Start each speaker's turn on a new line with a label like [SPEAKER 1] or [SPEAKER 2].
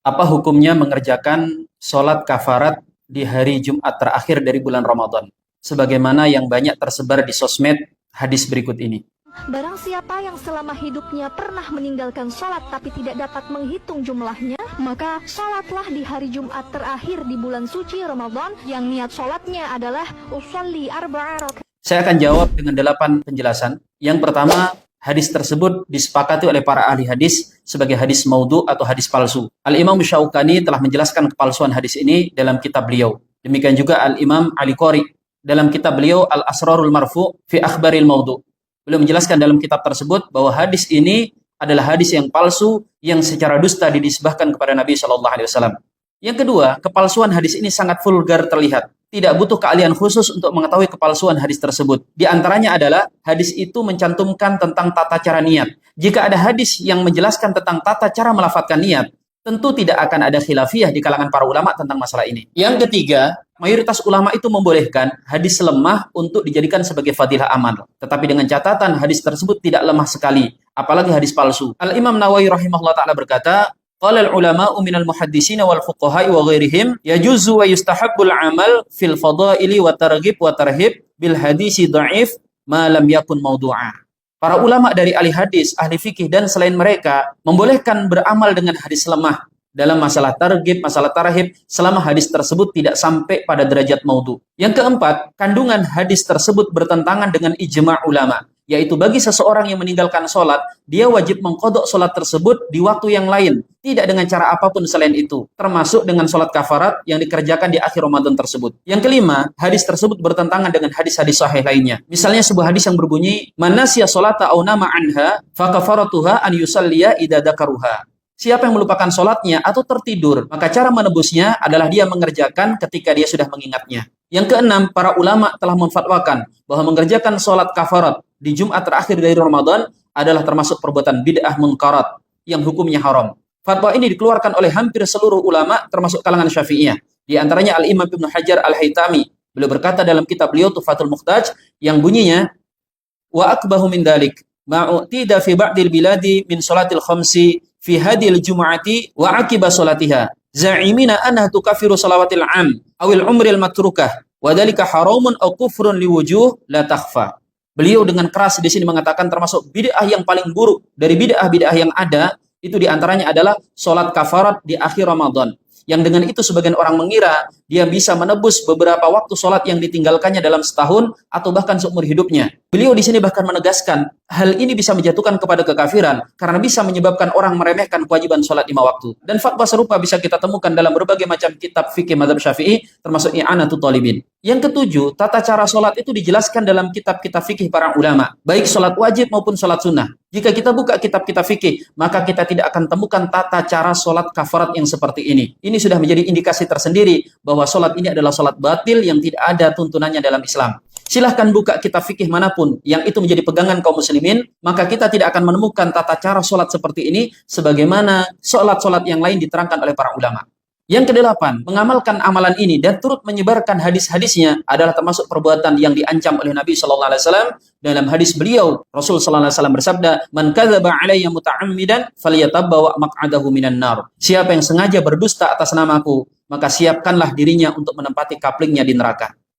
[SPEAKER 1] Apa hukumnya mengerjakan sholat kafarat di hari Jumat terakhir dari bulan Ramadan? Sebagaimana yang banyak tersebar di sosmed, hadis berikut ini.
[SPEAKER 2] Barang siapa yang selama hidupnya pernah meninggalkan sholat tapi tidak dapat menghitung jumlahnya, maka sholatlah di hari Jumat terakhir di bulan suci Ramadan yang niat sholatnya adalah usolli arba'a rakaat.
[SPEAKER 1] Saya akan jawab dengan 8 penjelasan. Yang pertama, hadis tersebut disepakati oleh para ahli hadis sebagai hadis maudhu atau hadis palsu. Al-Imam Syaukani telah menjelaskan kepalsuan hadis ini dalam kitab beliau. Demikian juga Al-Imam Ali Qori dalam kitab beliau Al-Asrarul Marfu fi Akhbaril Maudhu. Beliau menjelaskan dalam kitab tersebut bahwa hadis ini adalah hadis yang palsu yang secara dusta dinisbahkan kepada Nabi Shallallahu Alaihi Wasallam. Yang kedua, kepalsuan hadis ini sangat vulgar terlihat. Tidak butuh keahlian khusus untuk mengetahui kepalsuan hadis tersebut. Di antaranya adalah hadis itu mencantumkan tentang tata cara niat. Jika ada hadis yang menjelaskan tentang tata cara melafadzkan niat, tentu tidak akan ada khilafiyah di kalangan para ulama tentang masalah ini. Yang ketiga, mayoritas ulama itu membolehkan hadis lemah untuk dijadikan sebagai fadilah amal. Tetapi dengan catatan hadis tersebut tidak lemah sekali, apalagi hadis palsu. Al-Imam Nawawi rahimahullah ta'ala berkata, qala al-ulama'u minal muhaddisina wal fuqaha'i wa ghairihim yajuzu wa yustahabbul amal fil fadaili wa targhib wa tarhib bil hadisi dha'if ma lam yakun mawdu'a. Para ulama dari ahli hadis, ahli fikih dan selain mereka membolehkan beramal dengan hadis lemah dalam masalah targhib, masalah tarhib selama hadis tersebut tidak sampai pada derajat maudhu. Yang keempat, kandungan hadis tersebut bertentangan dengan ijma' ulama, yaitu bagi seseorang yang meninggalkan sholat, dia wajib mengqadha sholat tersebut di waktu yang lain, tidak dengan cara apapun selain itu, termasuk dengan sholat kafarat yang dikerjakan di akhir Ramadan tersebut. Yang kelima, hadis tersebut bertentangan dengan hadis-hadis sahih lainnya. Misalnya sebuah hadis yang berbunyi, man nasiya sholata aw nama anha fa kafaratuha an yusalliya idza dzakaruha. Siapa yang melupakan sholatnya atau tertidur, maka cara menebusnya adalah dia mengerjakan ketika dia sudah mengingatnya. Yang keenam, para ulama telah memfatwakan bahwa mengerjakan sholat kafarat di Jumat terakhir dari Ramadan adalah termasuk perbuatan bid'ah munkarat yang hukumnya haram. Fatwa ini dikeluarkan oleh hampir seluruh ulama termasuk kalangan Syafi'iyah. Di antaranya Al-Imam Ibnu Hajar Al-Haytami. Beliau berkata dalam kitab beliau Tuhfatul Muhtaj yang bunyinya, wa akbahu min dalik ma'utida fi ba'dil biladi min sholatil khamsi fi hadil jumu'ati wa akiba sholatiha za'imina anha tukafiru salawatil am awil umril matrukah wa dhalika haramun aw kufrun liwujuh la takhfa. Beliau dengan keras di sini mengatakan termasuk bid'ah yang paling buruk dari bid'ah-bid'ah yang ada itu diantaranya adalah sholat kafarat di akhir Ramadan. Yang dengan itu sebagian orang mengira dia bisa menebus beberapa waktu sholat yang ditinggalkannya dalam setahun atau bahkan seumur hidupnya. Beliau di sini bahkan menegaskan hal ini bisa menjatuhkan kepada kekafiran karena bisa menyebabkan orang meremehkan kewajiban sholat 5 waktu. Dan fatwa serupa bisa kita temukan dalam berbagai macam kitab fikih mazhab Syafi'i termasuk I'anatul Talibin. Yang ketujuh, tata cara sholat itu dijelaskan dalam kitab-kitab fikih para ulama, baik sholat wajib maupun sholat sunnah. Jika kita buka kitab-kitab fikih, maka kita tidak akan temukan tata cara sholat kafarat yang seperti ini. Ini sudah menjadi indikasi tersendiri bahwa sholat ini adalah sholat batil yang tidak ada tuntunannya dalam Islam. Silahkan buka kitab fikih manapun yang itu menjadi pegangan kaum muslimin, maka kita tidak akan menemukan tata cara sholat seperti ini sebagaimana sholat-sholat yang lain diterangkan oleh para ulama. Yang kedelapan, mengamalkan amalan ini dan turut menyebarkan hadis-hadisnya adalah termasuk perbuatan yang diancam oleh Nabi Shallallahu Alaihi Wasallam. Dalam hadis beliau, Rasul Shallallahu Alaihi Wasallam bersabda, "Man kadzaba alayya muta'ammidan falyatabbawa maq'adahu minan nar." Siapa yang sengaja berdusta atas namaku, maka siapkanlah dirinya untuk menempati kaplingnya di neraka.